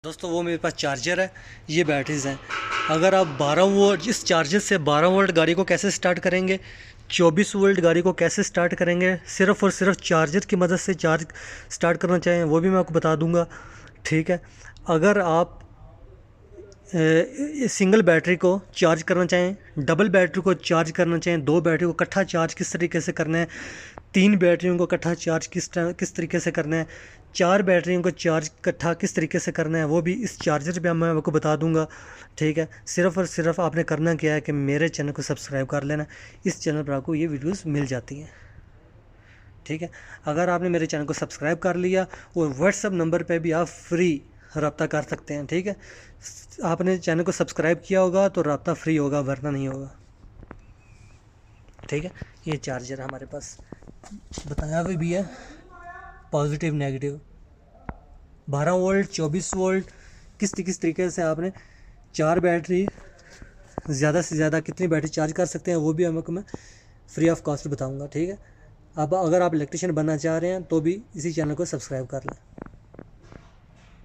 दोस्तों वो मेरे पास चार्जर है, ये बैटरीज़ हैं। अगर आप 12 वोल्ट इस चार्जर से 12 वोल्ट गाड़ी को कैसे स्टार्ट करेंगे, 24 वोल्ट गाड़ी को कैसे स्टार्ट करेंगे, सिर्फ़ और सिर्फ चार्जर की मदद से चार्ज स्टार्ट करना चाहें वो भी मैं आपको बता दूंगा। ठीक है। अगर आप सिंगल बैटरी को चार्ज करना चाहें, डबल बैटरी को चार्ज करना चाहें, दो बैटरी को इकट्ठा चार्ज किस तरीके से करना है, तीन बैटरियों को इकट्ठा चार्ज किस तरीके से करना है, चार बैटरियों को चार्ज इकट्ठा किस तरीके से करना है, वो भी इस चार्जर पे मैं आपको बता दूंगा। ठीक है। सिर्फ़ और सिर्फ आपने करना क्या है कि मेरे चैनल को सब्सक्राइब कर लेना। इस चैनल पर आपको ये वीडियोस मिल जाती हैं। ठीक है। अगर आपने मेरे चैनल को सब्सक्राइब कर लिया और व्हाट्सअप नंबर पे भी आप फ्री रब्ता कर सकते हैं। ठीक है। आपने चैनल को सब्सक्राइब किया होगा तो रब्ता फ्री होगा, वरना नहीं होगा। ठीक है। ये चार्जर हमारे पास बताया भी है, पॉजिटिव नेगेटिव 12 वोल्ट 24 वोल्ट किस तरीके से आपने चार बैटरी ज़्यादा से ज़्यादा कितनी बैटरी चार्ज कर सकते हैं वो भी आपको मैं फ्री ऑफ कॉस्ट बताऊंगा। ठीक है। अब अगर आप इलेक्ट्रिशियन बनना चाह रहे हैं तो भी इसी चैनल को सब्सक्राइब कर लें।